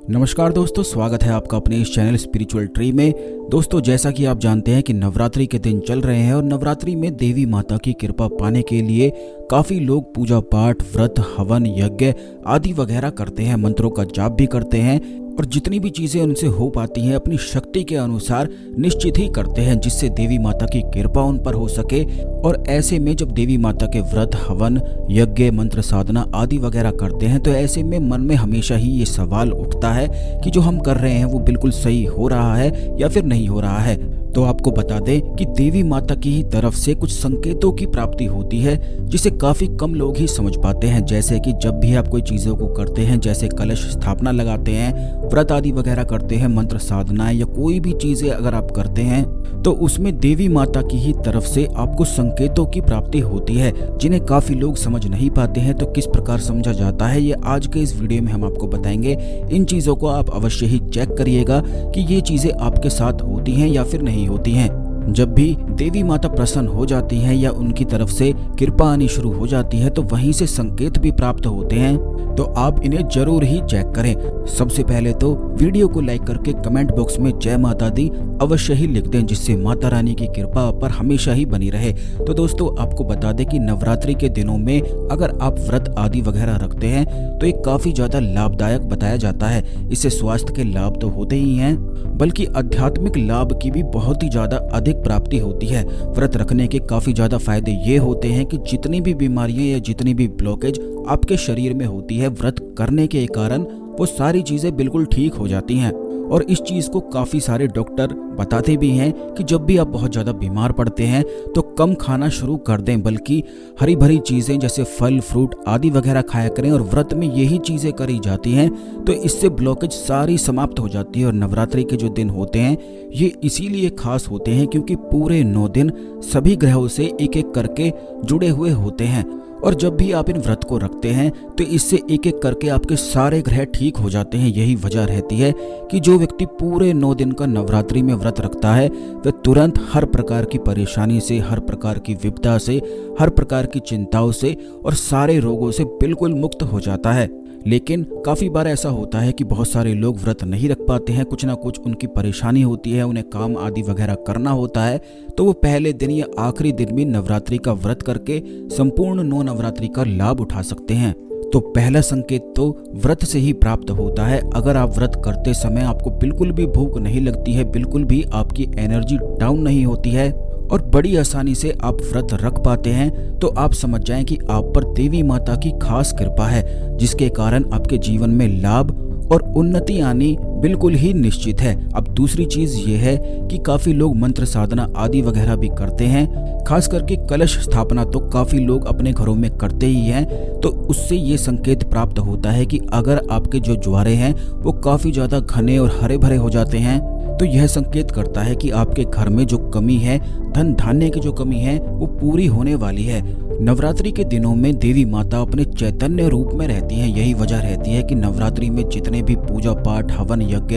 नमस्कार दोस्तों, स्वागत है आपका अपने इस चैनल स्पिरिचुअल ट्री में। दोस्तों, जैसा कि आप जानते हैं कि नवरात्रि के दिन चल रहे हैं और नवरात्रि में देवी माता की कृपा पाने के लिए काफ़ी लोग पूजा पाठ, व्रत, हवन, यज्ञ आदि वगैरह करते हैं, मंत्रों का जाप भी करते हैं और जितनी भी चीज़ें उनसे हो पाती हैं अपनी शक्ति के अनुसार निश्चित ही करते हैं, जिससे देवी माता की कृपा उन पर हो सके। और ऐसे में जब देवी माता के व्रत, हवन, यज्ञ, मंत्र साधना आदि वगैरह करते हैं तो ऐसे में मन में हमेशा ही ये सवाल उठता है कि जो हम कर रहे हैं वो बिल्कुल सही हो रहा है या फिर नहीं हो रहा है। तो आपको बता दें कि देवी माता की ही तरफ से कुछ संकेतों की प्राप्ति होती है जिसे काफी कम लोग ही समझ पाते हैं। जैसे कि जब भी आप कोई चीजों को करते हैं, जैसे कलश स्थापना लगाते हैं, व्रत आदि वगैरह करते हैं, मंत्र साधनाएं या कोई भी चीजें अगर आप करते हैं तो उसमें देवी माता की ही तरफ से आपको संकेतों की प्राप्ति होती है, जिन्हें काफी लोग समझ नहीं पाते हैं। तो किस प्रकार समझा जाता है ये आज के इस वीडियो में हम आपको बताएंगे। इन चीजों को आप अवश्य ही चेक करिएगा कि ये चीजें आपके साथ होती हैं या फिर नहीं होती हैं। जब भी देवी माता प्रसन्न हो जाती हैं या उनकी तरफ से कृपा आनी शुरू हो जाती है तो वहीं से संकेत भी प्राप्त होते हैं, तो आप इन्हें जरूर ही चेक करें। सबसे पहले तो वीडियो को लाइक करके कमेंट बॉक्स में जय माता दी अवश्य ही लिख दें, जिससे माता रानी की कृपा पर हमेशा ही बनी रहे। तो दोस्तों, आपको बता दें कि नवरात्रि के दिनों में अगर आप व्रत आदि वगैरह रखते हैं तो ये काफी ज्यादा लाभदायक बताया जाता है। इससे स्वास्थ्य के लाभ तो होते ही हैं, बल्कि आध्यात्मिक लाभ की भी बहुत ही ज्यादा अधिक प्राप्ति होती है। व्रत रखने के काफी ज्यादा फायदे ये होते हैं कि जितनी भी बीमारियां या जितनी भी ब्लॉकेज आपके शरीर में होती है, व्रत करने के कारण वो सारी चीजें बिल्कुल ठीक हो जाती हैं। और इस चीज को काफी सारे डॉक्टर बताते भी हैं कि जब भी आप बहुत ज्यादा बीमार पड़ते हैं तो कम खाना शुरू कर दें, बल्कि हरी भरी चीजें जैसे फल, फ्रूट आदि वगैरह खाया करें। और व्रत में यही चीजें करी जाती हैं तो इससे ब्लॉकेज सारी समाप्त हो जाती है। और नवरात्रि के जो दिन होते हैं ये इसीलिए खास होते हैं क्योंकि पूरे 9 दिन सभी ग्रहों से एक एक करके जुड़े हुए होते हैं। और जब भी आप इन व्रत को रखते हैं तो इससे एक एक करके आपके सारे ग्रह ठीक हो जाते हैं। यही वजह रहती है कि जो व्यक्ति पूरे 9 दिन का नवरात्रि में व्रत रखता है वह तुरंत हर प्रकार की परेशानी से, हर प्रकार की विपदा से, हर प्रकार की चिंताओं से और सारे रोगों से बिल्कुल मुक्त हो जाता है। लेकिन काफी बार ऐसा होता है कि बहुत सारे लोग व्रत नहीं रख पाते हैं, कुछ ना कुछ उनकी परेशानी होती है, उन्हें काम आदि वगैरह करना होता है, तो वो पहले दिन या आखिरी दिन भी नवरात्रि का व्रत करके संपूर्ण 9 नवरात्रि का लाभ उठा सकते हैं। तो पहला संकेत तो व्रत से ही प्राप्त होता है। अगर आप व्रत करते समय आपको बिल्कुल भी भूख नहीं लगती है, बिल्कुल भी आपकी एनर्जी डाउन नहीं होती है और बड़ी आसानी से आप व्रत रख पाते हैं, तो आप समझ जाएं कि आप पर देवी माता की खास कृपा है, जिसके कारण आपके जीवन में लाभ और उन्नति आनी बिल्कुल ही निश्चित है। अब दूसरी चीज ये है कि काफी लोग मंत्र साधना आदि वगैरह भी करते हैं, खास करके कलश स्थापना तो काफी लोग अपने घरों में करते ही हैं। तो उससे ये संकेत प्राप्त होता है कि अगर आपके जो ज्वारे हैं वो काफी ज्यादा घने और हरे भरे हो जाते हैं तो यह संकेत करता है कि आपके घर में जो कमी है, धन धान्य की जो कमी है, वो पूरी होने वाली है। नवरात्रि के दिनों में देवी माता अपने चैतन्य रूप में रहती हैं। यही वजह रहती है कि नवरात्रि में जितने भी पूजा पाठ, हवन, यज्ञ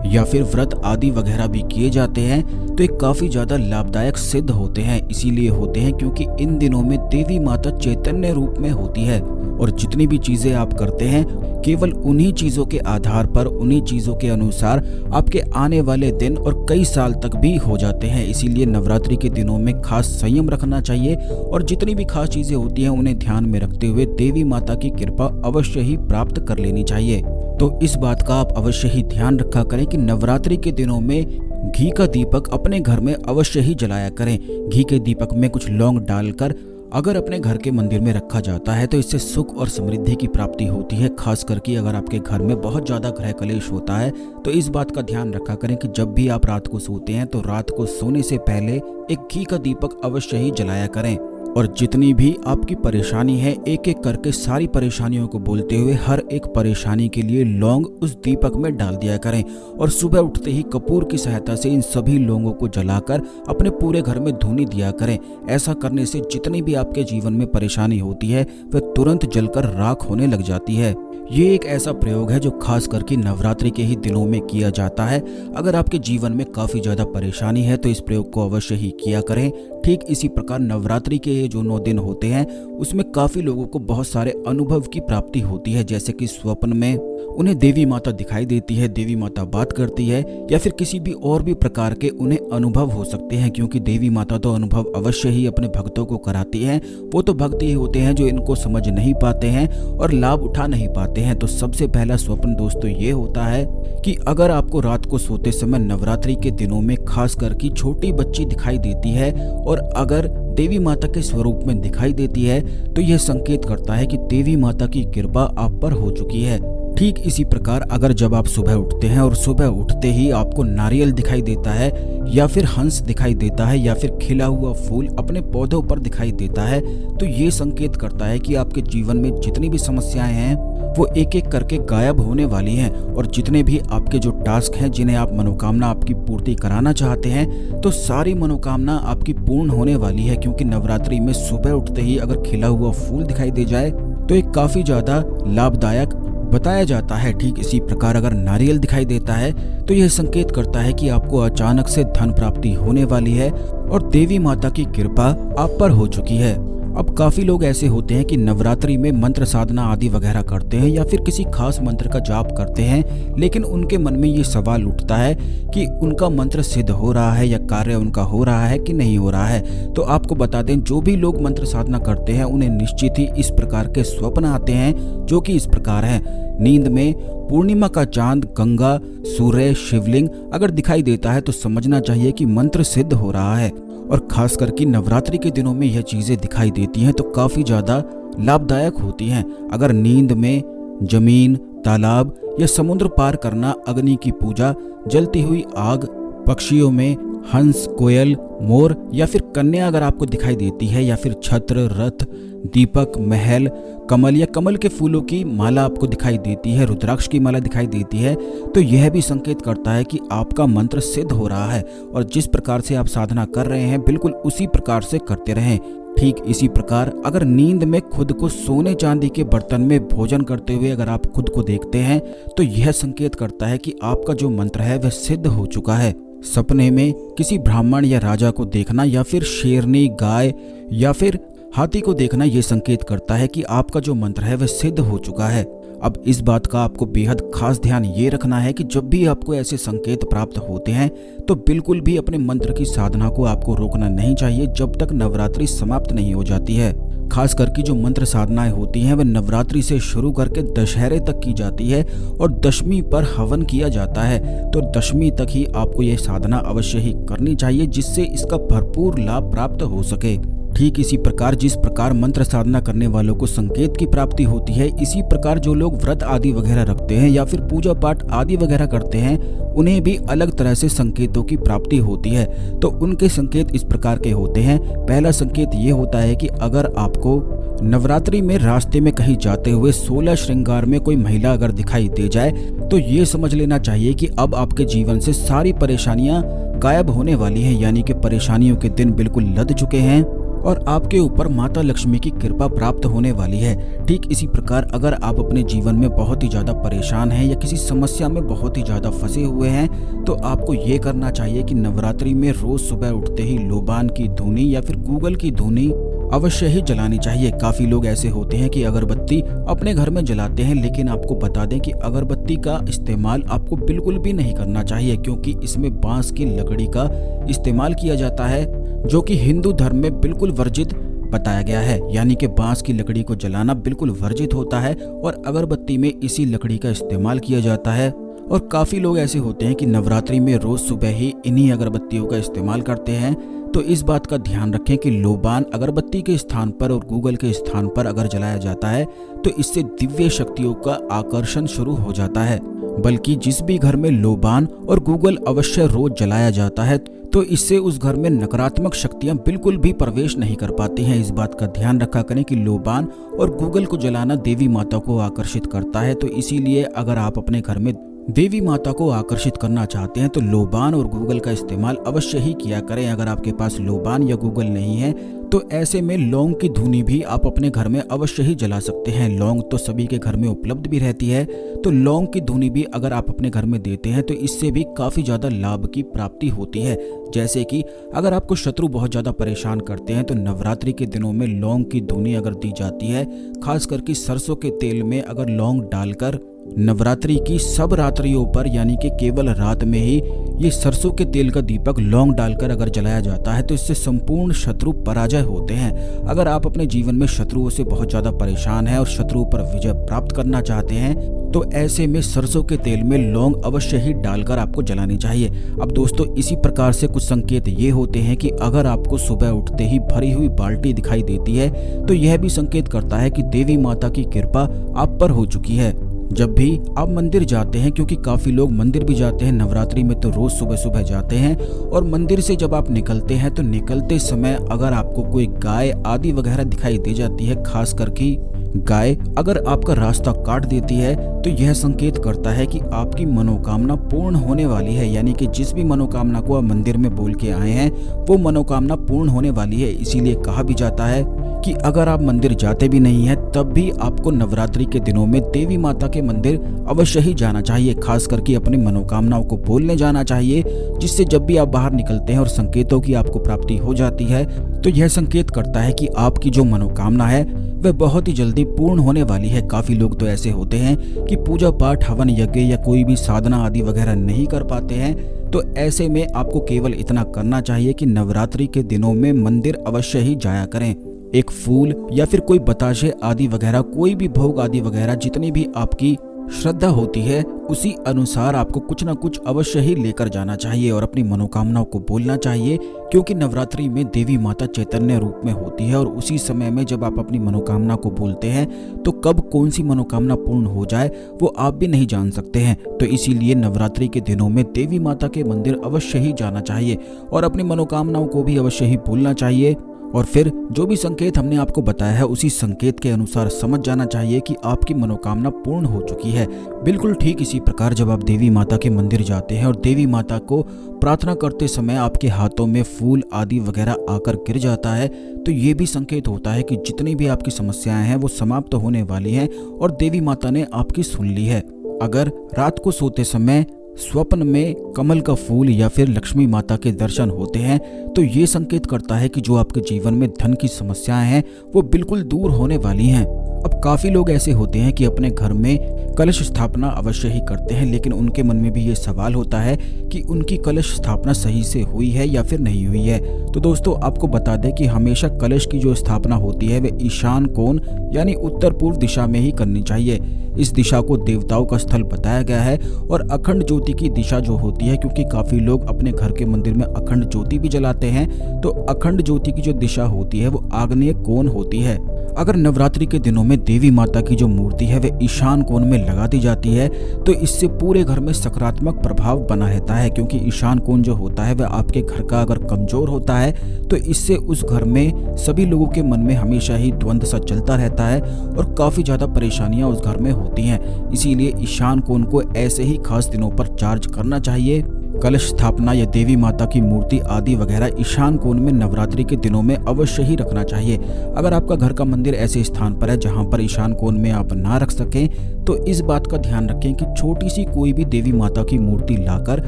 या फिर व्रत आदि वगैरह भी किए जाते हैं तो ये काफी ज्यादा लाभदायक सिद्ध होते हैं। इसीलिए होते हैं क्योंकि इन दिनों में देवी माता चैतन्य रूप में होती है और जितनी भी चीजें आप करते हैं केवल उन्हीं चीजों के आधार पर, उन्हीं चीजों के अनुसार आपके आने वाले दिन और कई साल तक भी हो जाते हैं। इसीलिए नवरात्रि के दिनों में खास संयम रखना चाहिए और जितनी भी खास चीजें होती हैं उन्हें ध्यान में रखते हुए देवी माता की कृपा अवश्य ही प्राप्त कर लेनी चाहिए। तो इस बात का आप अवश्य ही ध्यान रखा करें कि नवरात्रि के दिनों में घी का दीपक अपने घर में अवश्य ही जलाया करें। घी के दीपक में कुछ लौंग डालकर अगर अपने घर के मंदिर में रखा जाता है तो इससे सुख और समृद्धि की प्राप्ति होती है। खास करके अगर आपके घर में बहुत ज्यादा गृह कलेश होता है तो इस बात का ध्यान रखा करें कि जब भी आप रात को सोते हैं तो रात को सोने से पहले एक घी का दीपक अवश्य ही जलाया करें। और जितनी भी आपकी परेशानी है एक एक करके सारी परेशानियों को बोलते हुए हर एक परेशानी के लिए लौंग उस दीपक में डाल दिया करें और सुबह उठते ही कपूर की सहायता से इन सभी लौंगों को जलाकर अपने पूरे घर में धूनी दिया करें। ऐसा करने से जितनी भी आपके जीवन में परेशानी होती है वह तुरंत जलकर राख होने लग जाती है। ये एक ऐसा प्रयोग है जो खास करके नवरात्रि के ही दिनों में किया जाता है। अगर आपके जीवन में काफी ज्यादा परेशानी है तो इस प्रयोग को अवश्य ही किया करें। ठीक इसी प्रकार नवरात्रि के ये जो 9 दिन होते हैं उसमें काफी लोगों को बहुत सारे अनुभव की प्राप्ति होती है, जैसे कि स्वप्न में उन्हें देवी माता दिखाई देती है, देवी माता बात करती है, या फिर किसी भी और भी प्रकार के उन्हें अनुभव हो सकते हैं, क्योंकि देवी माता तो अनुभव अवश्य ही अपने भक्तों को कराती हैं। वो तो भक्त ही होते हैं जो इनको समझ नहीं पाते हैं और लाभ उठा नहीं पाते हैं। तो सबसे पहला स्वप्न दोस्तों ये होता है कि अगर आपको रात को सोते समय नवरात्रि के दिनों में खास करके छोटी बच्ची दिखाई देती है और अगर देवी माता के स्वरूप में दिखाई देती है, तो यह संकेत करता है कि देवी माता की कृपा आप पर हो चुकी है। ठीक इसी प्रकार अगर जब आप सुबह उठते हैं और सुबह उठते ही आपको नारियल दिखाई देता है, या फिर हंस दिखाई देता है, या फिर खिला हुआ फूल अपने पौधों पर दिखाई देता है, तो ये संकेत करता है कि आपके जीवन में जितनी भी समस्याएं हैं वो एक एक करके गायब होने वाली हैं, और जितने भी आपके जो टास्क हैं, जिन्हें आप मनोकामना आपकी पूर्ति कराना चाहते हैं, तो सारी मनोकामना आपकी पूर्ण होने वाली है। क्योंकि नवरात्रि में सुबह उठते ही अगर खिला हुआ फूल दिखाई दे जाए तो ये काफी ज्यादा लाभदायक बताया जाता है। ठीक इसी प्रकार अगर नारियल दिखाई देता है तो यह संकेत करता है कि आपको अचानक से धन प्राप्ति होने वाली है और देवी माता की कृपा आप पर हो चुकी है। अब काफी लोग ऐसे होते हैं कि नवरात्रि में मंत्र साधना आदि वगैरह करते हैं या फिर किसी खास मंत्र का जाप करते हैं, लेकिन उनके मन में ये सवाल उठता है कि उनका मंत्र सिद्ध हो रहा है या कार्य उनका हो रहा है कि नहीं हो रहा है। तो आपको बता दें, जो भी लोग मंत्र साधना करते हैं उन्हें निश्चित ही इस प्रकार के स्वप्न आते हैं, जो कि इस प्रकार है। नींद में पूर्णिमा का चांद, गंगा, सूर्य, शिवलिंग अगर दिखाई देता है तो समझना चाहिए कि मंत्र सिद्ध हो रहा है। और खास करके नवरात्रि के दिनों में यह चीजें दिखाई देती हैं तो काफी ज्यादा लाभदायक होती हैं। अगर नींद में जमीन, तालाब या समुद्र पार करना, अग्नि की पूजा, जलती हुई आग, पक्षियों में हंस, कोयल, मोर या फिर कन्या अगर आपको दिखाई देती है, या फिर छत्र, रथ, दीपक, महल, कमल या कमल के फूलों की माला आपको दिखाई देती है, रुद्राक्ष की माला दिखाई देती है, तो यह भी संकेत करता है कि आपका मंत्र सिद्ध हो रहा है और जिस प्रकार से आप साधना कर रहे हैं बिल्कुल उसी प्रकार से करते रहें। ठीक इसी प्रकार अगर नींद में खुद को सोने चांदी के बर्तन में भोजन करते हुए अगर आप खुद को देखते हैं तो यह संकेत करता है कि आपका जो मंत्र है वह सिद्ध हो चुका है। सपने में किसी ब्राह्मण या राजा को देखना, या फिर शेरनी, गाय या फिर हाथी को देखना, यह संकेत करता है कि आपका जो मंत्र है वह सिद्ध हो चुका है। अब इस बात का आपको बेहद खास ध्यान ये रखना है कि जब भी आपको ऐसे संकेत प्राप्त होते हैं तो बिल्कुल भी अपने मंत्र की साधना को आपको रोकना नहीं चाहिए जब तक नवरात्रि समाप्त नहीं हो जाती है। खास करके जो मंत्र साधनाएं होती हैं वह नवरात्रि से शुरू करके दशहरे तक की जाती है और दशमी पर हवन किया जाता है। तो दशमी तक ही आपको यह साधना अवश्य ही करनी चाहिए जिससे इसका भरपूर लाभ प्राप्त हो सके। ठीक इसी प्रकार जिस प्रकार मंत्र साधना करने वालों को संकेत की प्राप्ति होती है, इसी प्रकार जो लोग व्रत आदि वगैरह रखते हैं या फिर पूजा पाठ आदि वगैरह करते हैं उन्हें भी अलग तरह से संकेतों की प्राप्ति होती है। तो उनके संकेत इस प्रकार के होते हैं। पहला संकेत ये होता है कि अगर आपको नवरात्रि में रास्ते में कहीं जाते हुए 16 श्रृंगार में कोई महिला अगर दिखाई दे जाए तो ये समझ लेना चाहिए कि अब आपके जीवन से सारी परेशानियां गायब होने वाली हैं, यानी कि परेशानियों के दिन बिल्कुल लद चुके हैं और आपके ऊपर माता लक्ष्मी की कृपा प्राप्त होने वाली है। ठीक इसी प्रकार अगर आप अपने जीवन में बहुत ही ज्यादा परेशान हैं या किसी समस्या में बहुत ही ज्यादा फंसे हुए हैं तो आपको ये करना चाहिए कि नवरात्रि में रोज सुबह उठते ही लोबान की धूनी या फिर गूगल की धूनी अवश्य ही जलानी चाहिए। काफी लोग ऐसे होते हैं कि अगरबत्ती अपने घर में जलाते हैं, लेकिन आपको बता दें कि अगरबत्ती का इस्तेमाल आपको बिल्कुल भी नहीं करना चाहिए क्योंकि इसमें बांस की लकड़ी का इस्तेमाल किया जाता है जो कि हिंदू धर्म में बिल्कुल वर्जित बताया गया है। यानी कि बांस की लकड़ी को जलाना बिल्कुल वर्जित होता है और अगरबत्ती में इसी लकड़ी का इस्तेमाल किया जाता है। और काफी लोग ऐसे होते हैं कि नवरात्रि में रोज सुबह ही इन्हीं अगरबत्तियों का इस्तेमाल करते हैं। तो इस बात का ध्यान रखें कि लोबान अगरबत्ती के स्थान पर और गूगल के स्थान पर अगर जलाया जाता है तो इससे दिव्य शक्तियों का आकर्षण शुरू हो जाता है। बल्कि जिस भी घर में लोबान और गूगल अवश्य रोज जलाया जाता है तो इससे उस घर में नकारात्मक शक्तियां बिल्कुल भी प्रवेश नहीं कर पाती हैं। इस बात का ध्यान रखा करें कि लोबान और गूगल को जलाना देवी माता को आकर्षित करता है। तो इसीलिए अगर आप अपने घर में देवी माता को आकर्षित करना चाहते हैं तो लोबान और गूगल का इस्तेमाल अवश्य ही किया करें। अगर आपके पास लोबान या गूगल नहीं है तो ऐसे में लौंग की धुनी भी आप अपने घर में अवश्य ही जला सकते हैं। लौंग तो सभी के घर में उपलब्ध भी रहती है, तो लौंग की धुनी भी अगर आप अपने घर में देते हैं तो इससे भी काफी ज्यादा लाभ की प्राप्ति होती है। जैसे कि अगर आपको शत्रु बहुत ज्यादा परेशान करते हैं तो नवरात्रि के दिनों में लौंग की धुनी अगर दी जाती है, खास करके सरसों के तेल में अगर लौंग डालकर नवरात्रि की सब रात्रियों पर यानी कि केवल रात में ही ये सरसों के तेल का दीपक लौंग डालकर अगर जलाया जाता है तो इससे संपूर्ण शत्रु पराजय होते हैं। अगर आप अपने जीवन में शत्रुओं से बहुत ज्यादा परेशान हैं और शत्रुओं पर विजय प्राप्त करना चाहते हैं तो ऐसे में सरसों के तेल में लौंग अवश्य ही डालकर आपको जलानी चाहिए। अब दोस्तों इसी प्रकार से कुछ संकेत ये होते हैं कि अगर आपको सुबह उठते ही भरी हुई बाल्टी दिखाई देती है तो यह भी संकेत करता है कि देवी माता की कृपा आप पर हो चुकी है। जब भी आप मंदिर जाते हैं, क्योंकि काफी लोग मंदिर भी जाते हैं नवरात्रि में तो रोज सुबह सुबह जाते हैं, और मंदिर से जब आप निकलते हैं तो निकलते समय अगर आपको कोई गाय आदि वगैरह दिखाई दे जाती है, खास करके गाय अगर आपका रास्ता काट देती है तो यह संकेत करता है कि आपकी मनोकामना पूर्ण होने वाली है। यानी कि जिस भी मनोकामना को आप मंदिर में बोल के आए हैं वो मनोकामना पूर्ण होने वाली है। इसीलिए कहा भी जाता है कि अगर आप मंदिर जाते भी नहीं हैं तब भी आपको नवरात्रि के दिनों में देवी माता के मंदिर अवश्य ही जाना चाहिए। खास करके अपनी मनोकामनाओं को बोलने जाना चाहिए, जिससे जब भी आप बाहर निकलते हैं और संकेतों की आपको प्राप्ति हो जाती है तो यह संकेत करता है कि आपकी जो मनोकामना है वह बहुत ही जल्दी पूर्ण होने वाली है। काफी लोग तो ऐसे होते हैं कि पूजा पाठ, हवन यज्ञ या कोई भी साधना आदि वगैरह नहीं कर पाते हैं, तो ऐसे में आपको केवल इतना करना चाहिए कि नवरात्रि के दिनों में मंदिर अवश्य ही जाया करें। एक फूल या फिर कोई बताशे आदि वगैरह, कोई भी भोग आदि वगैरह, जितनी भी आपकी श्रद्धा होती है उसी अनुसार आपको कुछ ना कुछ अवश्य ही लेकर जाना चाहिए और अपनी मनोकामनाओं को बोलना चाहिए, क्योंकि नवरात्रि में देवी माता चैतन्य रूप में होती है और उसी समय में जब आप अपनी मनोकामना को बोलते हैं तो कब कौन सी मनोकामना पूर्ण हो जाए वो आप भी नहीं जान सकते हैं। तो इसीलिए नवरात्रि के दिनों में देवी माता के मंदिर अवश्य ही जाना चाहिए और अपनी मनोकामनाओं को भी अवश्य ही बोलना चाहिए, और फिर जो भी संकेत हमने आपको बताया है उसी संकेत के अनुसार समझ जाना चाहिए कि आपकी मनोकामना पूर्ण हो चुकी है। बिल्कुल ठीक इसी प्रकार जब आप देवी माता के मंदिर जाते हैं और देवी माता को प्रार्थना करते समय आपके हाथों में फूल आदि वगैरह आकर गिर जाता है तो ये भी संकेत होता है कि जितनी भी आपकी समस्याएं हैं वो समाप्त होने वाली हैं और देवी माता ने आपकी सुन ली है। अगर रात को सोते समय स्वप्न में कमल का फूल या फिर लक्ष्मी माता के दर्शन होते हैं तो ये संकेत करता है कि जो आपके जीवन में धन की समस्याएं हैं वो बिल्कुल दूर होने वाली हैं। अब काफी लोग ऐसे होते हैं कि अपने घर में कलश स्थापना अवश्य ही करते हैं, लेकिन उनके मन में भी ये सवाल होता है कि उनकी कलश स्थापना सही से हुई है या फिर नहीं हुई है। तो दोस्तों आपको बता दें कि हमेशा कलश की जो स्थापना होती है वह ईशान कोण यानी उत्तर पूर्व दिशा में ही करनी चाहिए। इस दिशा को देवताओं का स्थल बताया गया है और अखंड ज्योति की दिशा जो होती है, क्योंकि काफी लोग अपने घर के मंदिर में अखंड ज्योति भी जलाते हैं, तो अखंड ज्योति की जो दिशा होती है वो आग्नेय कोण होती है। अगर नवरात्रि के दिनों में देवी माता की जो मूर्ति है वह ईशान कोण में लगा दी जाती है तो इससे पूरे घर में सकारात्मक प्रभाव बना रहता है, क्योंकि ईशान कोण जो होता है वह आपके घर का अगर कमजोर होता है तो इससे उस घर में सभी लोगों के मन में हमेशा ही द्वंद्व सा चलता रहता है और काफी ज्यादा परेशानियां उस घर में होती हैं। इसीलिए ईशान कोण को ऐसे ही खास दिनों पर चार्ज करना चाहिए। कलश स्थापना या देवी माता की मूर्ति आदि वगैरह ईशान कोण में नवरात्रि के दिनों में अवश्य ही रखना चाहिए। अगर आपका घर का मंदिर ऐसे स्थान पर है जहां पर ईशान कोण में आप ना रख सकें तो इस बात का ध्यान रखें कि छोटी सी कोई भी देवी माता की मूर्ति लाकर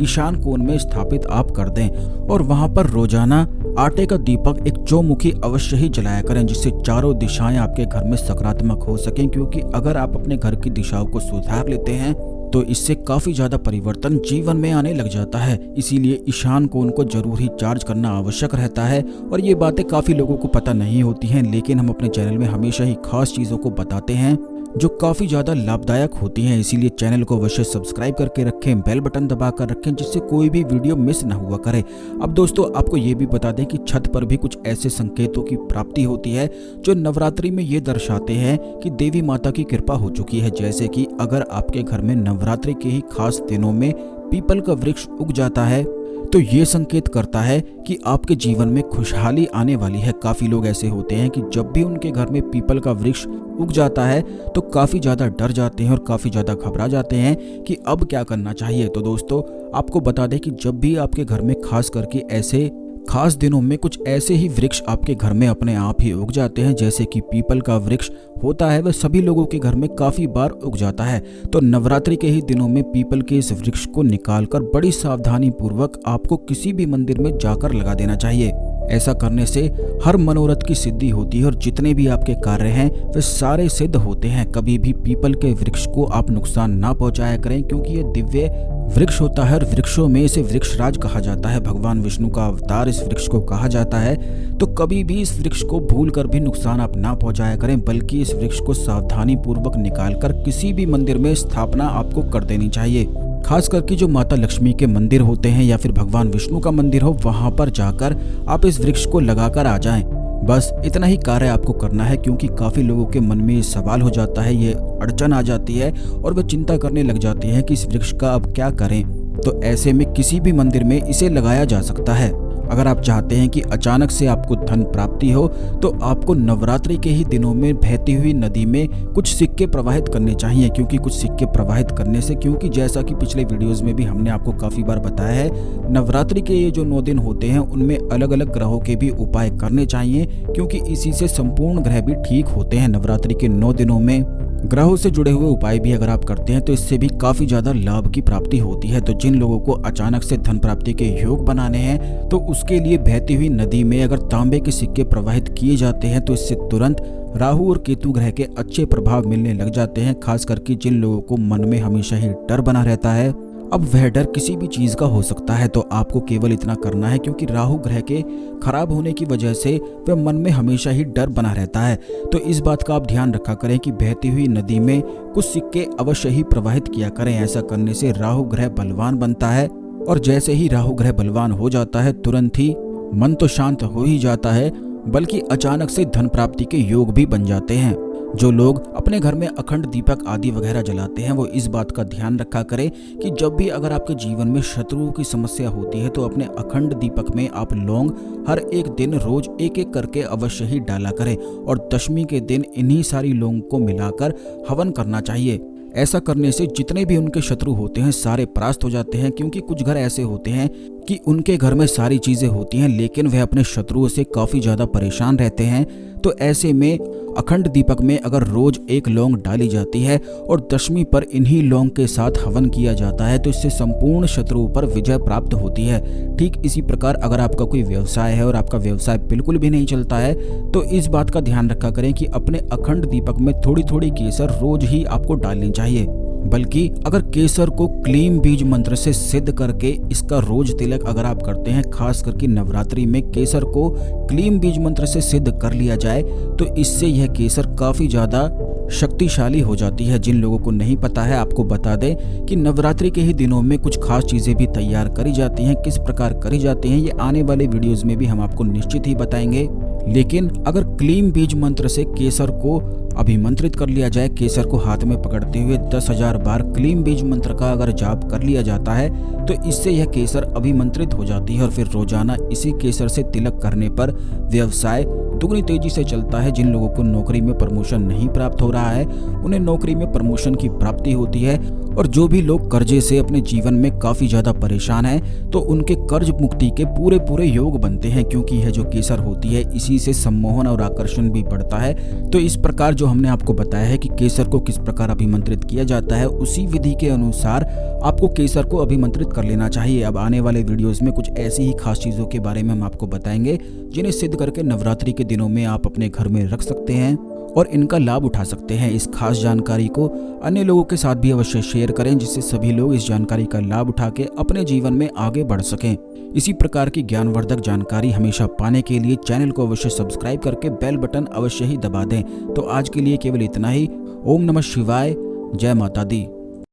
ईशान कोण में स्थापित आप कर दें और वहां पर रोजाना आटे का दीपक एक चौमुखी अवश्य ही जलाया करें, जिससे चारों दिशाएं आपके घर में सकारात्मक हो सकें। क्योंकि अगर आप अपने घर की दिशाओं को सुधार लेते हैं तो इससे काफी ज्यादा परिवर्तन जीवन में आने लग जाता है। इसीलिए ईशान कोण को जरूर ही चार्ज करना आवश्यक रहता है और ये बातें काफी लोगों को पता नहीं होती हैं, लेकिन हम अपने चैनल में हमेशा ही खास चीजों को बताते हैं जो काफी ज्यादा लाभदायक होती हैं। इसीलिए चैनल को अवश्य सब्सक्राइब करके रखें, बेल बटन दबा कर रखें, जिससे कोई भी वीडियो मिस ना हुआ करे। अब दोस्तों आपको ये भी बता दें कि छत पर भी कुछ ऐसे संकेतों की प्राप्ति होती है जो नवरात्रि में ये दर्शाते हैं कि देवी माता की कृपा हो चुकी है। जैसे कि अगर आपके घर में नवरात्रि के ही खास दिनों में पीपल का वृक्ष उग जाता है तो ये संकेत करता है कि आपके जीवन में खुशहाली आने वाली है। काफी लोग ऐसे होते हैं कि जब भी उनके घर में पीपल का वृक्ष उग जाता है तो काफी ज्यादा डर जाते हैं और काफी ज्यादा घबरा जाते हैं कि अब क्या करना चाहिए। तो दोस्तों आपको बता दें कि जब भी आपके घर में खास करके ऐसे खास दिनों में कुछ ऐसे ही वृक्ष आपके घर में अपने आप ही उग जाते हैं, जैसे कि पीपल का वृक्ष होता है वह सभी लोगों के घर में काफी बार उग जाता है, तो नवरात्रि के ही दिनों में पीपल के इस वृक्ष को निकालकर बड़ी सावधानी पूर्वक आपको किसी भी मंदिर में जाकर लगा देना चाहिए। ऐसा करने से हर मनोरथ की सिद्धि होती है और जितने भी आपके कार्य हैं वे सारे सिद्ध होते हैं। कभी भी पीपल के वृक्ष को आप नुकसान ना पहुंचाया करें, क्योंकि ये दिव्य वृक्ष होता है और वृक्षों में इसे वृक्षराज कहा जाता है। भगवान विष्णु का अवतार इस वृक्ष को कहा जाता है। तो कभी भी इस वृक्ष को भूल कर भी नुकसान आप ना पहुंचाया करें, बल्कि इस वृक्ष को सावधानी पूर्वक निकालकर किसी भी मंदिर में स्थापना आपको कर देनी चाहिए। खास करके जो माता लक्ष्मी के मंदिर होते हैं या फिर भगवान विष्णु का मंदिर हो, वहां पर जाकर आप इस वृक्ष को लगाकर आ जाएं। बस इतना ही कार्य आपको करना है, क्योंकि काफी लोगों के मन में सवाल हो जाता है, ये अड़चन आ जाती है और वे चिंता करने लग जाते हैं कि इस वृक्ष का अब क्या करें। तो ऐसे में किसी भी मंदिर में इसे लगाया जा सकता है। अगर आप चाहते हैं कि अचानक से आपको धन प्राप्ति हो, तो आपको नवरात्रि के ही दिनों में बहती हुई नदी में कुछ सिक्के प्रवाहित करने चाहिए। क्योंकि कुछ सिक्के प्रवाहित करने से, क्योंकि जैसा कि पिछले वीडियोस में भी हमने आपको काफी बार बताया है, नवरात्रि के ये जो 9 दिन होते हैं उनमें अलग अलग ग्रहों के भी उपाय करने चाहिए, क्योंकि इसी से संपूर्ण ग्रह भी ठीक होते हैं। नवरात्रि के 9 दिनों में ग्रहों से जुड़े हुए उपाय भी अगर आप करते हैं तो इससे भी काफी ज्यादा लाभ की प्राप्ति होती है। तो जिन लोगों को अचानक से धन प्राप्ति के योग बनाने हैं, तो उसके लिए बहती हुई नदी में अगर तांबे के सिक्के प्रवाहित किए जाते हैं तो इससे तुरंत राहु और केतु ग्रह के अच्छे प्रभाव मिलने लग जाते हैं। खास करके जिन लोगों को मन में हमेशा ही डर बना रहता है, अब वह डर किसी भी चीज का हो सकता है, तो आपको केवल इतना करना है, क्योंकि राहु ग्रह के खराब होने की वजह से वह मन में हमेशा ही डर बना रहता है। तो इस बात का आप ध्यान रखा करें कि बहती हुई नदी में कुछ सिक्के अवश्य ही प्रवाहित किया करें। ऐसा करने से राहु ग्रह बलवान बनता है और जैसे ही राहु ग्रह बलवान हो जाता है, तुरंत ही मन तो शांत हो ही जाता है, बल्कि अचानक से धन प्राप्ति के योग भी बन जाते हैं। जो लोग अपने घर में अखंड दीपक आदि वगैरह जलाते हैं, वो इस बात का ध्यान रखा करें कि जब भी अगर आपके जीवन में शत्रुओं की समस्या होती है, तो अपने अखंड दीपक में आप लौंग हर एक दिन रोज एक एक करके अवश्य ही डाला करें और दशमी के दिन इन्हीं सारी लौंग को मिलाकर हवन करना चाहिए। ऐसा करने से जितने भी उनके शत्रु होते हैं सारे परास्त हो जाते हैं। क्योंकि कुछ घर ऐसे होते हैं कि उनके घर में सारी चीजें होती हैं, लेकिन वह अपने शत्रुओं से काफी ज्यादा परेशान रहते हैं। तो ऐसे में अखंड दीपक में अगर रोज एक लौंग डाली जाती है और दशमी पर इन्हीं लौंग के साथ हवन किया जाता है, तो इससे संपूर्ण शत्रुओं पर विजय प्राप्त होती है। ठीक इसी प्रकार अगर आपका कोई व्यवसाय है और आपका व्यवसाय बिल्कुल भी नहीं चलता है, तो इस बात का ध्यान रखा करें कि अपने अखंड दीपक में थोड़ी थोड़ी केसर रोज ही आपको डालनी चाहिए। बल्कि अगर केसर को क्लीम बीज मंत्र से सिद्ध करके इसका रोज तिलक अगर आप करते हैं, खास करके नवरात्रि में केसर को क्लीम बीज मंत्र से सिद्ध कर लिया जाए, तो इससे यह केसर काफी ज्यादा शक्तिशाली हो जाती है। जिन लोगों को नहीं पता है, आपको बता दें कि नवरात्रि के ही दिनों में कुछ खास चीजें भी तैयार करी जाती हैं। किस प्रकार करी जाती हैं, ये आने वाले वीडियोस में भी हम आपको निश्चित ही बताएंगे। लेकिन अगर क्लीम बीज मंत्र से केसर को अभिमंत्रित कर लिया जाए, केसर को हाथ में पकड़ते हुए 10,000 बार क्लीम बीज मंत्र का अगर जाप कर लिया जाता है, तो इससे यह केसर अभिमंत्रित हो जाती है और फिर रोजाना इसी केसर से तिलक करने पर व्यवसाय दुगनी तेजी से चलता है। जिन लोगों को नौकरी में प्रमोशन नहीं प्राप्त हो रहा है, उन्हें नौकरी में प्रमोशन की प्राप्ति होती है। और जो भी लोग कर्जे से अपने जीवन में काफी ज्यादा परेशान हैं, तो उनके कर्ज मुक्ति के पूरे पूरे योग बनते हैं, क्योंकि यह जो केसर होती है इसी से सम्मोहन और आकर्षण भी बढ़ता है। तो इस प्रकार जो हमने आपको बताया है कि केसर को किस प्रकार अभिमंत्रित किया जाता है, उसी विधि के अनुसार आपको केसर को अभिमंत्रित कर लेना चाहिए। अब आने वाले वीडियोस में कुछ ऐसी ही खास चीजों के बारे में हम आपको बताएंगे, जिन्हें सिद्ध करके नवरात्रि के दिनों में आप अपने घर में रख सकते हैं और इनका लाभ उठा सकते हैं। इस खास जानकारी को अन्य लोगों के साथ भी अवश्य शेयर करें, जिससे सभी लोग इस जानकारी का लाभ उठा के अपने जीवन में आगे बढ़ सकें। इसी प्रकार की ज्ञानवर्धक जानकारी हमेशा पाने के लिए चैनल को अवश्य सब्सक्राइब करके बेल बटन अवश्य ही दबा दें। तो आज के लिए केवल इतना ही। ओम नमः शिवाय। जय माता दी।